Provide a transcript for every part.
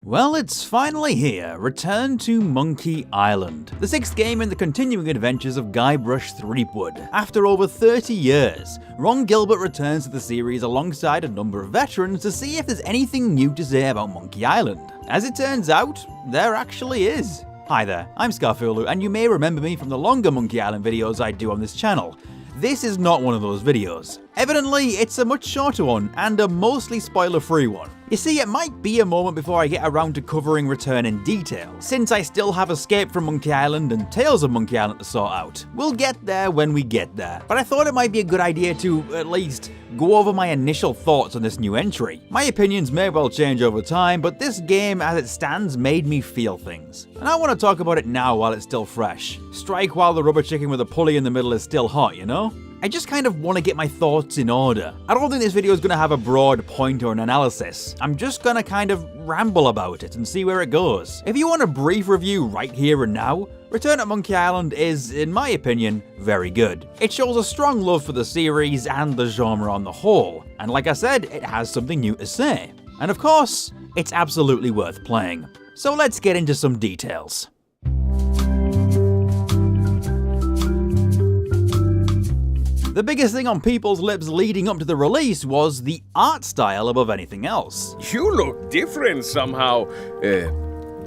Well, it's finally here. Return to Monkey Island, the 6th game in the continuing adventures of Guybrush Threepwood. After over 30 years, Ron Gilbert returns to the series alongside a number of veterans to see if there's anything new to say about Monkey Island. As it turns out, there actually is. Hi there, I'm Scarfulu, and you may remember me from the longer Monkey Island videos I do on this channel. This is not one of those videos. Evidently, it's a much shorter one, and a mostly spoiler-free one. You see, it might be a moment before I get around to covering Return in detail, since I still have Escape from Monkey Island and Tales of Monkey Island to sort out. We'll get there when we get there, but I thought it might be a good idea to, at least, go over my initial thoughts on this new entry. My opinions may well change over time, but this game as it stands made me feel things. And I want to talk about it now while it's still fresh. Strike while the rubber chicken with a pulley in the middle is still hot, you know? I just kind of want to get my thoughts in order. I don't think this video is going to have a broad point or an analysis. I'm just going to kind of ramble about it and see where it goes. If you want a brief review right here and now, Return at Monkey Island is, in my opinion, very good. It shows a strong love for the series and the genre on the whole, and like I said, it has something new to say. And of course, it's absolutely worth playing. So let's get into some details. The biggest thing on people's lips leading up to the release was the art style above anything else. You look different somehow.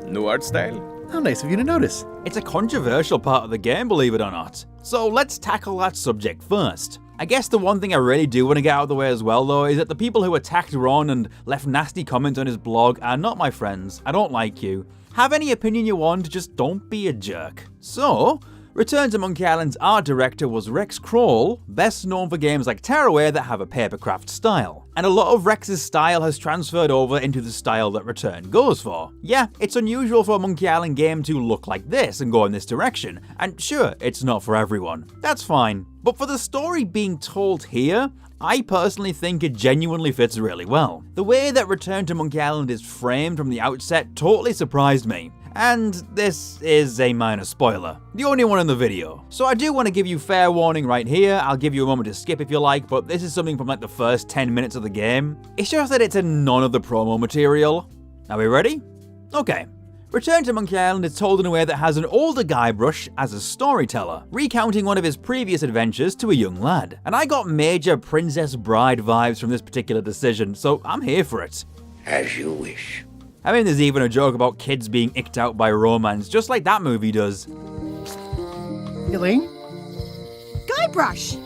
New art style? How nice of you to notice. It's a controversial part of the game, believe it or not. So let's tackle that subject first. I guess the one thing I really do want to get out of the way as well though is that the people who attacked Ron and left nasty comments on his blog are not my friends. I don't like you. Have any opinion you want, just don't be a jerk. So, Return to Monkey Island's art director was Rex Kroll, best known for games like Tearaway that have a papercraft style. And a lot of Rex's style has transferred over into the style that Return goes for. Yeah, it's unusual for a Monkey Island game to look like this and go in this direction, and sure, it's not for everyone. That's fine. But for the story being told here, I personally think it genuinely fits really well. The way that Return to Monkey Island is framed from the outset totally surprised me. And this is a minor spoiler, the only one in the video. So I do want to give you fair warning right here. I'll give you a moment to skip if you like, but this is something from like the first 10 minutes of the game. It's just that it's in none of the promo material. Are we ready? Okay. Return to Monkey Island is told in a way that has an older Guybrush as a storyteller, recounting one of his previous adventures to a young lad. And I got major Princess Bride vibes from this particular decision, so I'm here for it. As you wish. I mean, there's even a joke about kids being icked out by romance, just like that movie does. Elaine? Guybrush!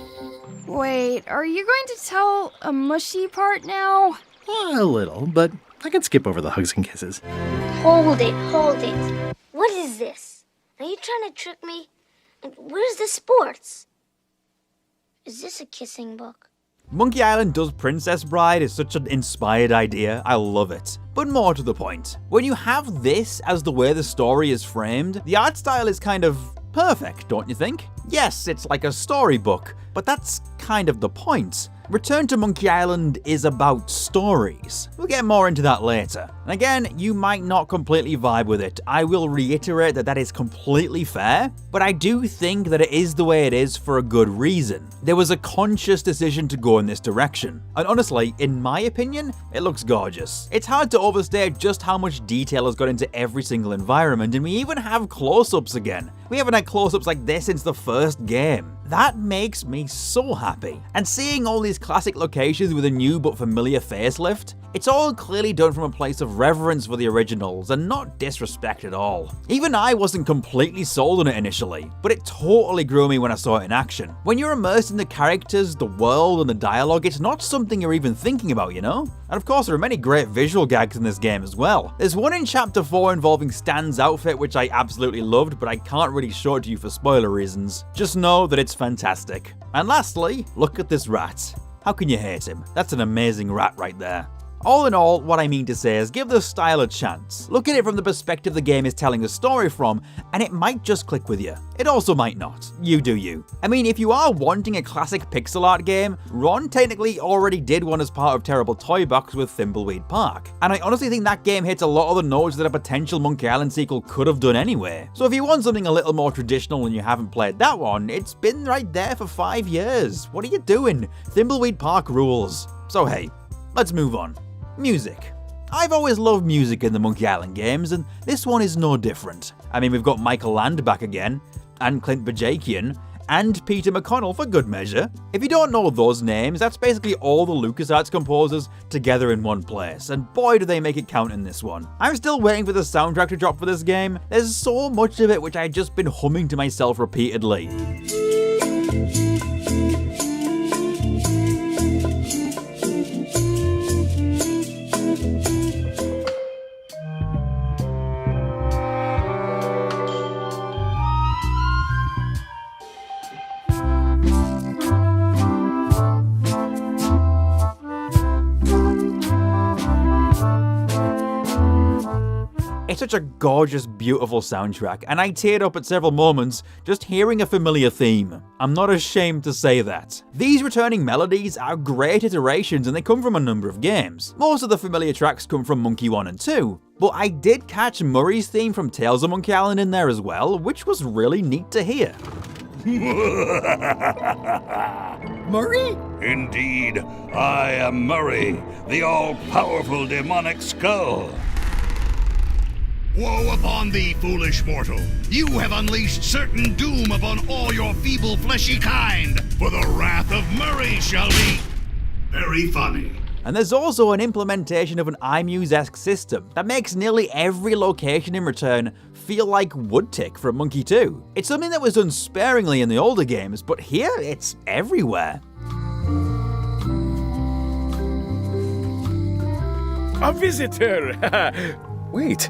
Wait, are you going to tell a mushy part now? A little, but I can skip over the hugs and kisses. Hold it, hold it. What is this? Are you trying to trick me? And where's the sports? Is this a kissing book? Monkey Island does Princess Bride is such an inspired idea, I love it. But more to the point, when you have this as the way the story is framed, the art style is kind of perfect, don't you think? Yes, it's like a storybook, but that's kind of the point. Return to Monkey Island is about stories. We'll get more into that later. And again, you might not completely vibe with it. I will reiterate that that is completely fair, but I do think that it is the way it is for a good reason. There was a conscious decision to go in this direction. And honestly, in my opinion, it looks gorgeous. It's hard to overstate just how much detail has gone into every single environment, and we even have close-ups again. We haven't had close-ups like this since the first game. That makes me so happy. And seeing all these classic locations with a new but familiar facelift, it's all clearly done from a place of reverence for the originals and not disrespect at all. Even I wasn't completely sold on it initially, but it totally grew me when I saw it in action. When you're immersed in the characters, the world, and the dialogue, it's not something you're even thinking about, you know? And of course, there are many great visual gags in this game as well. There's one in Chapter 4 involving Stan's outfit, which I absolutely loved, but I can't really show it to you for spoiler reasons. Just know that it's fantastic. And lastly, look at this rat. How can you hate him? That's an amazing rat right there. All in all, what I mean to say is give the style a chance. Look at it from the perspective the game is telling a story from, and it might just click with you. It also might not. You do you. I mean, if you are wanting a classic pixel art game, Ron technically already did one as part of Terrible Toybox with Thimbleweed Park. And I honestly think that game hits a lot of the notes that a potential Monkey Island sequel could have done anyway. So if you want something a little more traditional and you haven't played that one, it's been right there for 5 years. What are you doing? Thimbleweed Park rules. So hey, let's move on. Music. I've always loved music in the Monkey Island games, and this one is no different. I mean, we've got Michael Land back again, and Clint Bajakian, and Peter McConnell for good measure. If you don't know those names, that's basically all the LucasArts composers together in one place, and boy do they make it count in this one. I'm still waiting for the soundtrack to drop for this game. There's so much of it which I've just been humming to myself repeatedly. It's such a gorgeous, beautiful soundtrack, and I teared up at several moments just hearing a familiar theme. I'm not ashamed to say that. These returning melodies are great iterations and they come from a number of games. Most of the familiar tracks come from Monkey 1 and 2, but I did catch Murray's theme from Tales of Monkey Island in there as well, which was really neat to hear. Murray? Indeed, I am Murray, the all-powerful demonic skull. Woe upon thee, foolish mortal! You have unleashed certain doom upon all your feeble fleshy kind, for the wrath of Murray shall be very funny. And there's also an implementation of an iMuse-esque system that makes nearly every location in Return feel like Woodtick from Monkey 2. It's something that was done sparingly in the older games, but here it's everywhere. A visitor! Wait.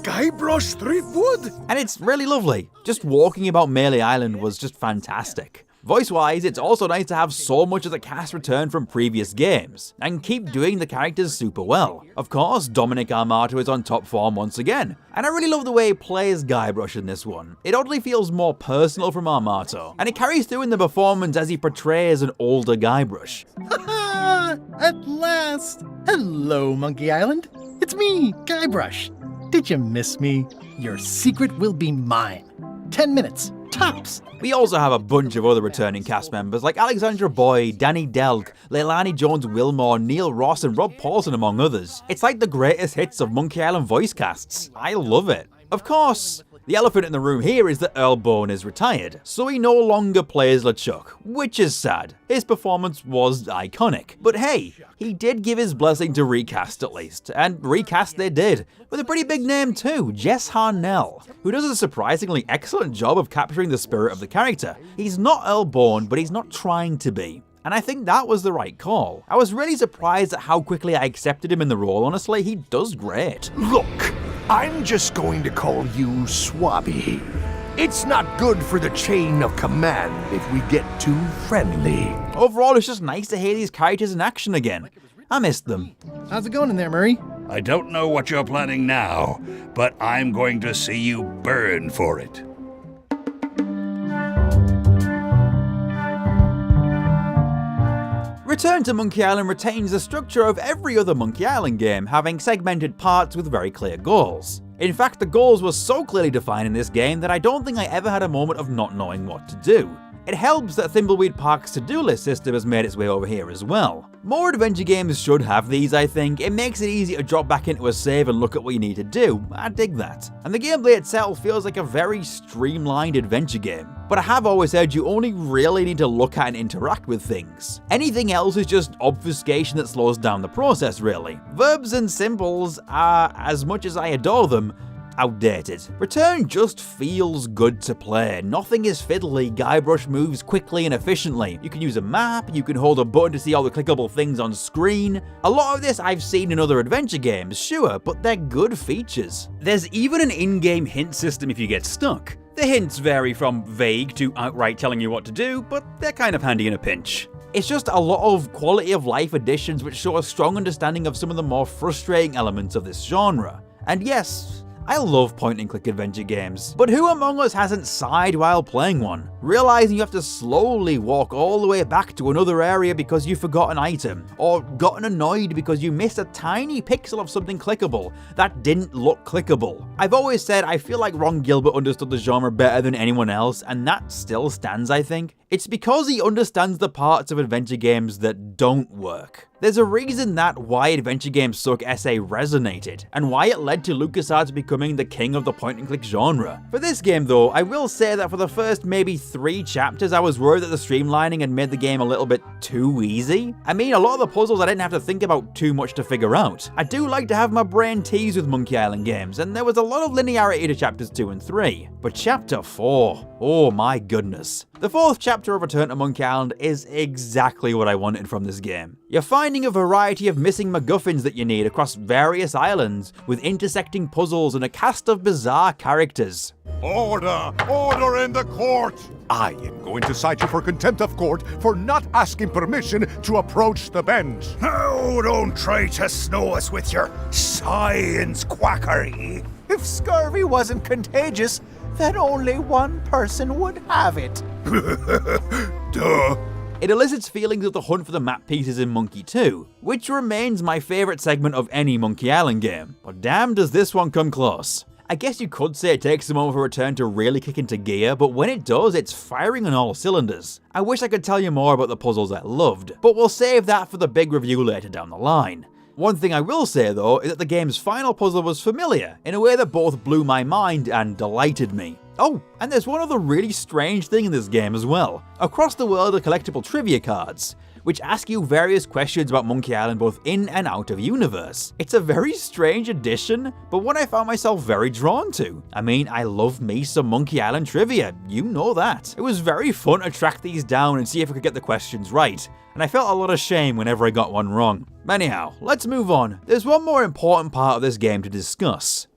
Guybrush Threepwood? And it's really lovely. Just walking about Melee Island was just fantastic. Voice-wise, it's also nice to have so much of the cast return from previous games, and keep doing the characters super well. Of course, Dominic Armato is on top form once again, and I really love the way he plays Guybrush in this one. It oddly feels more personal from Armato, and it carries through in the performance as he portrays an older Guybrush. Ha! At last! Hello, Monkey Island. It's me, Guybrush. Did you miss me? Your secret will be mine. 10 minutes, tops. We also have a bunch of other returning cast members like Alexandra Boyd, Danny Delk, Leilani Jones-Wilmore, Neil Ross and Rob Paulson among others. It's like the greatest hits of Monkey Island voice casts. I love it. Of course, the elephant in the room here is that Earl Bone is retired, so he no longer plays LeChuck, which is sad. His performance was iconic, but hey, he did give his blessing to recast at least, and recast they did, with a pretty big name too, Jess Harnell, who does a surprisingly excellent job of capturing the spirit of the character. He's not Earl Bone, but he's not trying to be. And I think that was the right call. I was really surprised at how quickly I accepted him in the role, honestly, he does great. Look, I'm just going to call you Swabby. It's not good for the chain of command if we get too friendly. Overall, it's just nice to hear these characters in action again. I missed them. How's it going in there, Murray? I don't know what you're planning now, but I'm going to see you burn for it. Return to Monkey Island retains the structure of every other Monkey Island game, having segmented parts with very clear goals. In fact, the goals were so clearly defined in this game that I don't think I ever had a moment of not knowing what to do. It helps that Thimbleweed Park's to-do list system has made its way over here as well. More adventure games should have these, I think. It makes it easy to drop back into a save and look at what you need to do. I dig that. And the gameplay itself feels like a very streamlined adventure game. But I have always said you only really need to look at and interact with things. Anything else is just obfuscation that slows down the process, really. Verbs and symbols are, as much as I adore them, outdated. Return just feels good to play. Nothing is fiddly, Guybrush moves quickly and efficiently. You can use a map, you can hold a button to see all the clickable things on screen. A lot of this I've seen in other adventure games, sure, but they're good features. There's even an in-game hint system if you get stuck. The hints vary from vague to outright telling you what to do, but they're kind of handy in a pinch. It's just a lot of quality of life additions which show a strong understanding of some of the more frustrating elements of this genre. And yes, I love point-and-click adventure games, but who among us hasn't sighed while playing one, realizing you have to slowly walk all the way back to another area because you forgot an item, or gotten annoyed because you missed a tiny pixel of something clickable that didn't look clickable. I've always said I feel like Ron Gilbert understood the genre better than anyone else, and that still stands, I think. It's because he understands the parts of adventure games that don't work. There's a reason that Why Adventure Games Suck essay resonated, and why it led to LucasArts becoming the king of the point-and-click genre. For this game though, I will say that for the first maybe 3 chapters I was worried that the streamlining had made the game a little bit too easy. I mean, a lot of the puzzles I didn't have to think about too much to figure out. I do like to have my brain teased with Monkey Island games, and there was a lot of linearity to chapters 2 and 3. But chapter 4, oh my goodness. The 4th chapter of Return to Monkey Island is exactly what I wanted from this game. You're finding a variety of missing MacGuffins that you need across various islands, with intersecting puzzles and a cast of bizarre characters. Order! Order in the court! I am going to cite you for contempt of court for not asking permission to approach the bench. Oh, don't try to snow us with your science quackery. If scurvy wasn't contagious, then only one person would have it. Duh. It elicits feelings of the hunt for the map pieces in Monkey 2, which remains my favourite segment of any Monkey Island game, but damn does this one come close. I guess you could say it takes a moment for Return to really kick into gear, but when it does, it's firing on all cylinders. I wish I could tell you more about the puzzles I loved, but we'll save that for the big review later down the line. One thing I will say though is that the game's final puzzle was familiar, in a way that both blew my mind and delighted me. Oh, and there's one other really strange thing in this game as well. Across the world are collectible trivia cards, which ask you various questions about Monkey Island both in and out of universe. It's a very strange addition, but one I found myself very drawn to. I mean, I love me some Monkey Island trivia, you know that. It was very fun to track these down and see if I could get the questions right, and I felt a lot of shame whenever I got one wrong. Anyhow, let's move on. There's one more important part of this game to discuss.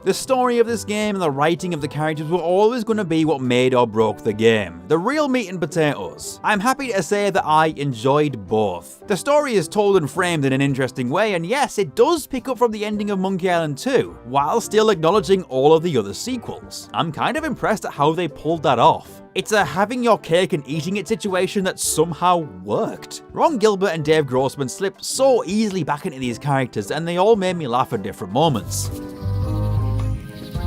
The story of this game and the writing of the characters were always going to be what made or broke the game. The real meat and potatoes. I'm happy to say that I enjoyed both. The story is told and framed in an interesting way, and yes, it does pick up from the ending of Monkey Island 2, while still acknowledging all of the other sequels. I'm kind of impressed at how they pulled that off. It's a having your cake and eating it situation that somehow worked. Ron Gilbert and Dave Grossman slipped so easily back into these characters, and they all made me laugh at different moments.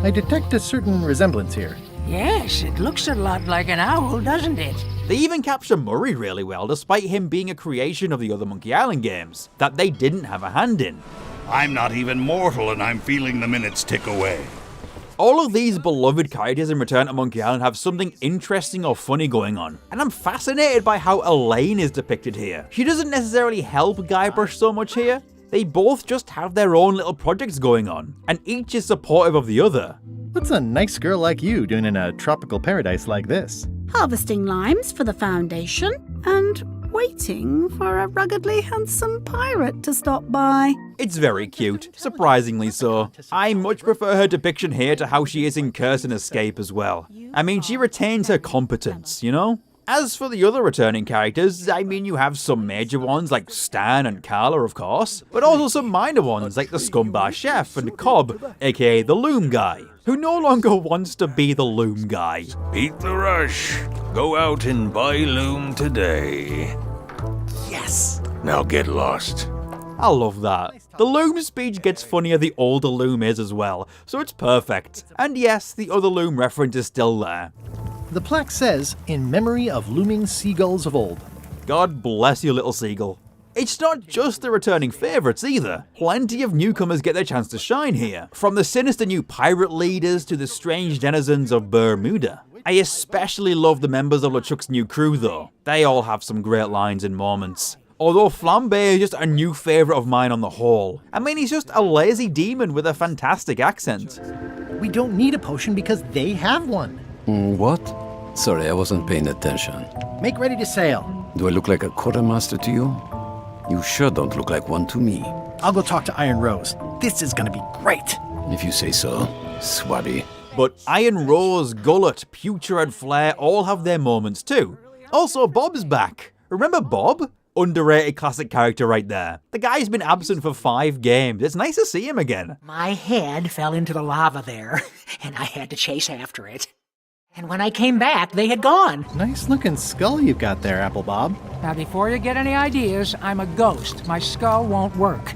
I detect a certain resemblance here. Yes, it looks a lot like an owl, doesn't it? They even capture Murray really well, despite him being a creation of the other Monkey Island games, that they didn't have a hand in. I'm not even mortal and I'm feeling the minutes tick away. All of these beloved characters in Return to Monkey Island have something interesting or funny going on, and I'm fascinated by how Elaine is depicted here. She doesn't necessarily help Guybrush so much here. They both just have their own little projects going on, and each is supportive of the other. What's a nice girl like you doing in a tropical paradise like this? Harvesting limes for the foundation, and waiting for a ruggedly handsome pirate to stop by. It's very cute, surprisingly so. I much prefer her depiction here to how she is in Curse and Escape as well. I mean, she retains her competence, you know? As for the other returning characters, I mean, you have some major ones like Stan and Carla, of course, but also some minor ones like the Scumbar Chef and Cobb, aka the Loom Guy, who no longer wants to be the Loom Guy. Beat the rush. Go out and buy loom today. Yes! Now get lost. I love that. The Loom speech gets funnier the older Loom is as well, so it's perfect. And yes, the other Loom reference is still there. The plaque says, in memory of looming seagulls of old. God bless you, little seagull. It's not just the returning favourites either. Plenty of newcomers get their chance to shine here. From the sinister new pirate leaders to the strange denizens of Brr Muda. I especially love the members of LeChuck's new crew though. They all have some great lines and moments. Although Flambe is just a new favourite of mine on the whole. I mean, he's just a lazy demon with a fantastic accent. We don't need a potion because they have one. What? Sorry, I wasn't paying attention. Make ready to sail. Do I look like a quartermaster to you? You sure don't look like one to me. I'll go talk to Iron Rose. This is gonna be great. If you say so, Swabby. But Iron Rose, Gullet, Putra and Flare all have their moments too. Also, Bob's back. Remember Bob? Underrated classic character right there. The guy's been absent for 5 games. It's nice to see him again. My head fell into the lava there, and I had to chase after it. And when I came back, they had gone. Nice looking skull you've got there, Apple Bob. Now, before you get any ideas, I'm a ghost. My skull won't work.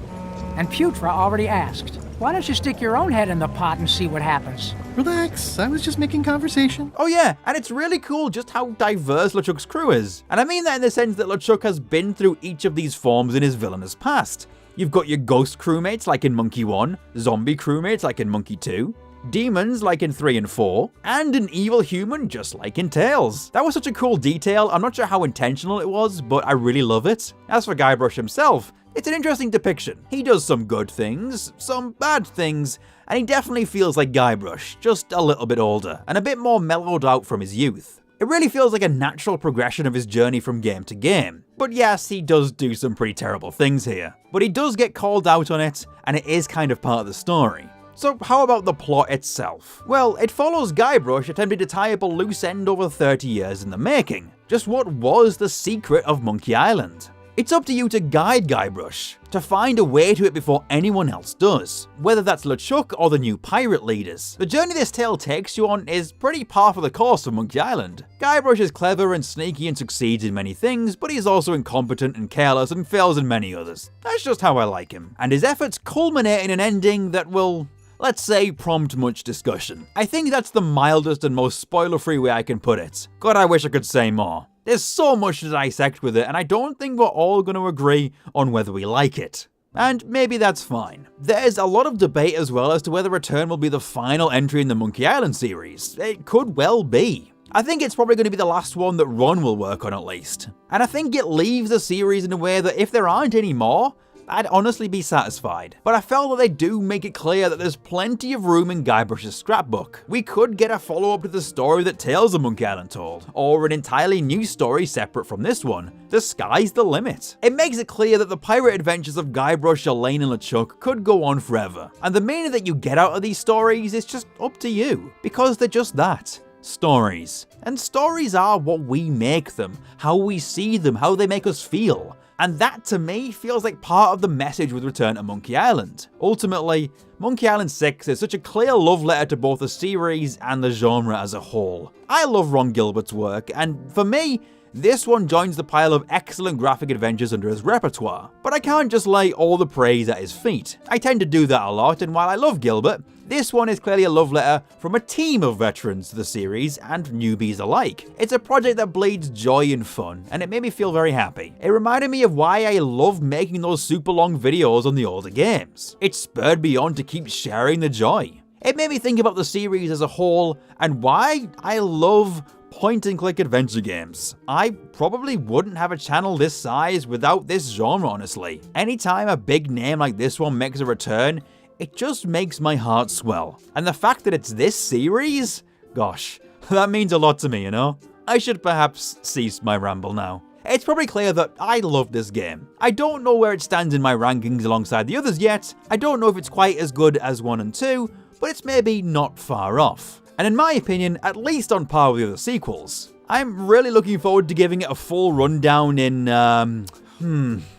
And Putra already asked. Why don't you stick your own head in the pot and see what happens? Relax, I was just making conversation. Oh yeah, and it's really cool just how diverse LeChuck's crew is. And I mean that in the sense that LeChuck has been through each of these forms in his villainous past. You've got your ghost crewmates like in Monkey 1, zombie crewmates like in Monkey 2, demons like in 3 and 4, and an evil human just like in Tales. That was such a cool detail. I'm not sure how intentional it was, but I really love it. As for Guybrush himself, it's an interesting depiction. He does some good things, some bad things, and he definitely feels like Guybrush, just a little bit older, and a bit more mellowed out from his youth. It really feels like a natural progression of his journey from game to game. But yes, he does do some pretty terrible things here. But he does get called out on it, and it is kind of part of the story. So how about the plot itself? Well, it follows Guybrush attempting to tie up a loose end over 30 years in the making. Just what was the secret of Monkey Island? It's up to you to guide Guybrush, to find a way to it before anyone else does, whether that's LeChuck or the new pirate leaders. The journey this tale takes you on is pretty par for the course of Monkey Island. Guybrush is clever and sneaky and succeeds in many things, but he's also incompetent and careless and fails in many others. That's just how I like him. And his efforts culminate in an ending that will, let's say, prompt much discussion. I think that's the mildest and most spoiler-free way I can put it. God, I wish I could say more. There's so much to dissect with it, and I don't think we're all going to agree on whether we like it. And maybe that's fine. There's a lot of debate as well as to whether Return will be the final entry in the Monkey Island series. It could well be. I think it's probably going to be the last one that Ron will work on at least. And I think it leaves the series in a way that if there aren't any more, I'd honestly be satisfied. But I felt that they do make it clear that there's plenty of room in Guybrush's scrapbook. We could get a follow-up to the story that Tales of Monkey Island told, or an entirely new story separate from this one. The sky's the limit. It makes it clear that the pirate adventures of Guybrush, Elaine, and LeChuck could go on forever. And the meaning that you get out of these stories is just up to you, because they're just that. Stories. And stories are what we make them, how we see them, how they make us feel. And that, to me, feels like part of the message with Return to Monkey Island. Ultimately, Monkey Island 6 is such a clear love letter to both the series and the genre as a whole. I love Ron Gilbert's work, and for me, this one joins the pile of excellent graphic adventures under his repertoire. But I can't just lay all the praise at his feet. I tend to do that a lot, and while I love Gilbert, this one is clearly a love letter from a team of veterans to the series and newbies alike. It's a project that bleeds joy and fun, and it made me feel very happy. It reminded me of why I love making those super long videos on the older games. It spurred me on to keep sharing the joy. It made me think about the series as a whole and why I love point-and-click adventure games. I probably wouldn't have a channel this size without this genre, honestly. Anytime a big name like this one makes a return, it just makes my heart swell. And the fact that it's this series? Gosh, that means a lot to me, you know? I should perhaps cease my ramble now. It's probably clear that I love this game. I don't know where it stands in my rankings alongside the others yet. I don't know if it's quite as good as 1 and 2, but it's maybe not far off. And in my opinion, at least on par with the other sequels. I'm really looking forward to giving it a full rundown in,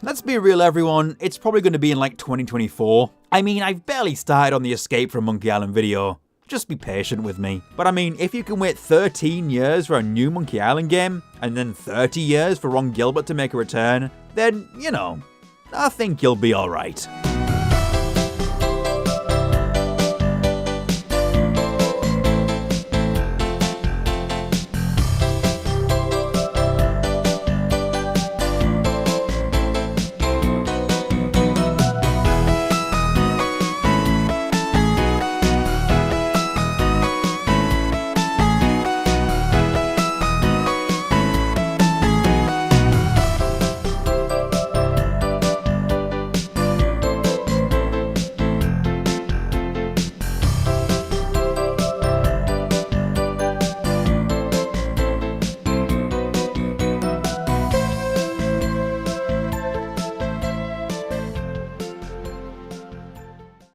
let's be real everyone, it's probably going to be in like 2024. I mean, I've barely started on the Escape from Monkey Island video. Just be patient with me. But I mean, if you can wait 13 years for a new Monkey Island game, and then 30 years for Ron Gilbert to make a return, then, you know, I think you'll be alright.